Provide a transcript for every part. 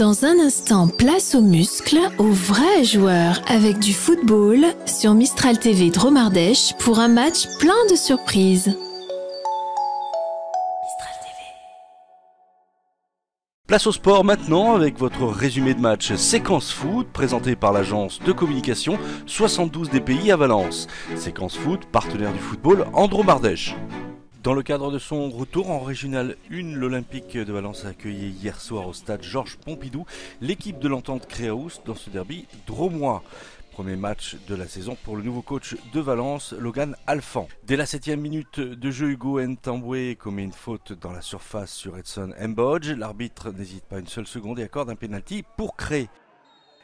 Dans un instant, place aux muscles, aux vrais joueurs avec du football sur Mistral TV Dromardèche pour un match plein de surprises. Mistral TV. Place au sport maintenant avec votre résumé de match Séquence Foot présenté par l'agence de communication 72 DPI à Valence. Séquence Foot, partenaire du football en Dromardèche. Dans le cadre de son retour en Régional 1, l'Olympique de Valence a accueilli hier soir au stade Georges Pompidou l'équipe de l'Entente Créaus dans ce derby dromois. Premier match de la saison pour le nouveau coach de Valence, Logan Alphand. Dès la 7e minute de jeu, Hugo Ntambwe commet une faute dans la surface sur Edson Mbodj. L'arbitre n'hésite pas une seule seconde et accorde un pénalty pour Cré.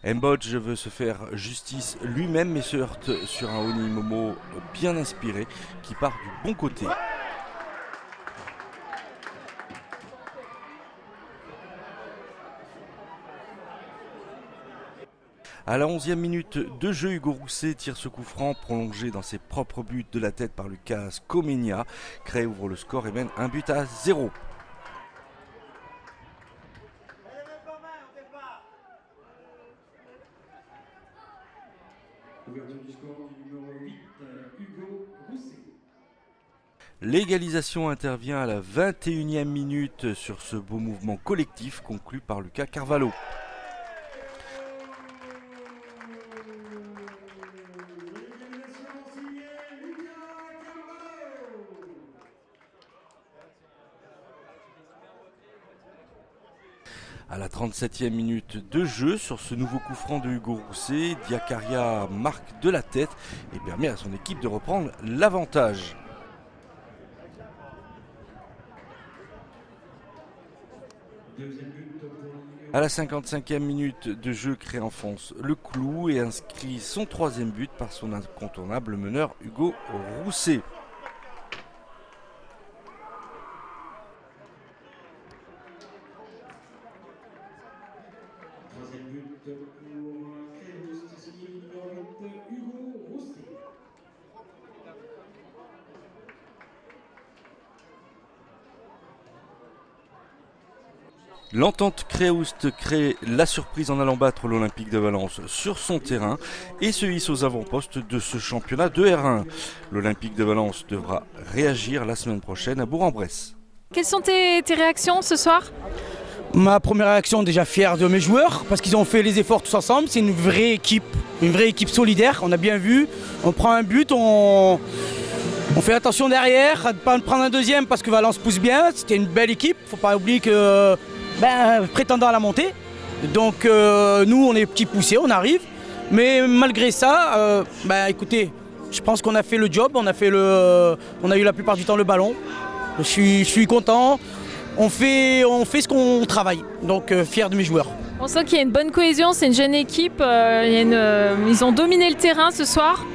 Mbodj veut se faire justice lui-même mais se heurte sur un Oni Momo bien inspiré qui part du bon côté. À la 11e minute de jeu, Hugo Rousset tire ce coup franc prolongé dans ses propres buts de la tête par Lucas Comenia. Cré ouvre le score et mène 1-0. L'égalisation intervient à la 21e minute sur ce beau mouvement collectif conclu par Lucas Carvalho. À la 37e minute de jeu, sur ce nouveau coup franc de Hugo Rousset, Diakaria marque de la tête et permet à son équipe de reprendre l'avantage. À la 55e minute de jeu, Cré enfonce le clou et inscrit son 3e but par son incontournable meneur Hugo Rousset. L'Entente Créaus crée la surprise en allant battre l'Olympique de Valence sur son terrain et se hisse aux avant-postes de ce championnat de R1. L'Olympique de Valence devra réagir la semaine prochaine à Bourg-en-Bresse. Quelles sont tes réactions ce soir ? Ma première réaction, déjà fier de mes joueurs parce qu'ils ont fait les efforts tous ensemble. C'est une vraie équipe solidaire. On a bien vu, on prend un but, on fait attention derrière, à ne pas prendre un deuxième parce que Valence pousse bien. C'était une belle équipe, il ne faut pas oublier que prétendant à la montée. Donc nous on est petits poussés, on arrive. Mais malgré ça, écoutez, je pense qu'on a fait le job, on a eu la plupart du temps le ballon. Je suis content. On fait ce qu'on travaille, donc fier de mes joueurs. On sent qu'il y a une bonne cohésion, c'est une jeune équipe, ils ont dominé le terrain ce soir.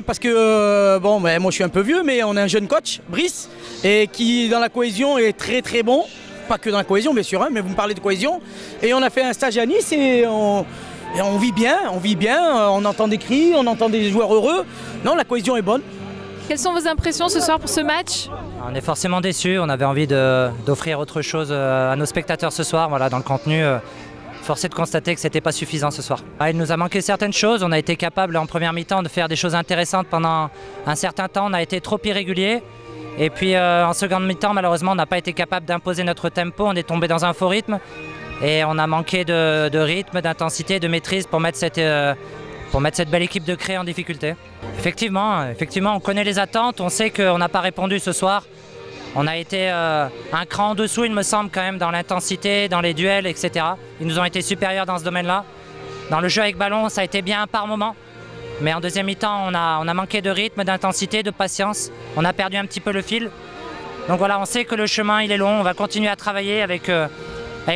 Parce que moi je suis un peu vieux, mais on a un jeune coach, Brice, et qui dans la cohésion est très très bon. Pas que dans la cohésion bien sûr, mais vous me parlez de cohésion. Et on a fait un stage à Nice et on vit bien, on entend des cris, on entend des joueurs heureux. Non, la cohésion est bonne. Quelles sont vos impressions ce soir pour ce match ? On est forcément déçus, on avait envie d'offrir autre chose à nos spectateurs ce soir. Voilà, dans le contenu, force est de constater que ce n'était pas suffisant ce soir. Il nous a manqué certaines choses, on a été capable en première mi-temps de faire des choses intéressantes pendant un certain temps, on a été trop irrégulier. Et puis en seconde mi-temps, malheureusement, on n'a pas été capable d'imposer notre tempo, on est tombé dans un faux rythme. Et on a manqué de rythme, d'intensité, de maîtrise pour mettre cette belle équipe de Cré en difficulté. Effectivement, on connaît les attentes, on sait qu'on n'a pas répondu ce soir. On a été un cran en dessous, il me semble, quand même, dans l'intensité, dans les duels, etc. Ils nous ont été supérieurs dans ce domaine-là. Dans le jeu avec ballon, ça a été bien par moment. Mais en deuxième mi-temps, on a manqué de rythme, d'intensité, de patience. On a perdu un petit peu le fil. Donc voilà, on sait que le chemin, il est long. On va continuer à travailler avec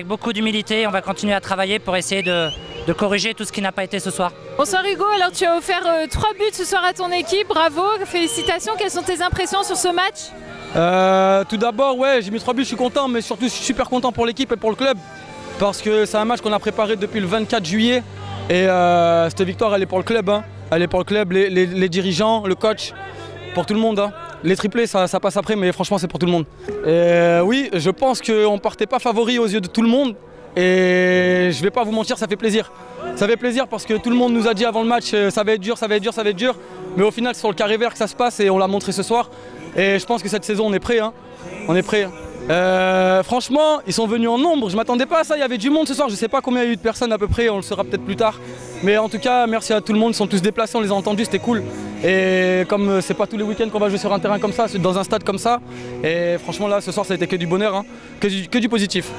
beaucoup d'humilité. On va continuer à travailler pour essayer de corriger tout ce qui n'a pas été ce soir. Bonsoir Hugo, alors tu as offert 3 buts ce soir à ton équipe. Bravo, félicitations. Quelles sont tes impressions sur ce match ? Tout d'abord, j'ai mis 3 buts, je suis content, mais surtout je suis super content pour l'équipe et pour le club. Parce que c'est un match qu'on a préparé depuis le 24 juillet. Et cette victoire, elle est pour le club. Elle est pour le club, les dirigeants, le coach, pour tout le monde. Les triplés, ça passe après, mais franchement, c'est pour tout le monde. Oui, je pense qu'on ne partait pas favori aux yeux de tout le monde. et je vais pas vous mentir, ça fait plaisir. Ça fait plaisir parce que tout le monde nous a dit avant le match ça va être dur, ça va être dur, ça va être dur. Mais au final c'est sur le carré vert que ça se passe et on l'a montré ce soir. Et je pense que cette saison on est prêt, hein. On est prêt. Franchement, ils sont venus en nombre, je m'attendais pas à ça, il y avait du monde ce soir, je sais pas combien il y a eu de personnes à peu près, on le saura peut-être plus tard. Mais en tout cas, merci à tout le monde, ils sont tous déplacés, on les a entendus, c'était cool. Et comme c'est pas tous les week-ends qu'on va jouer sur un terrain comme ça, dans un stade comme ça, et franchement là, ce soir ça a été que du bonheur, hein, que du positif.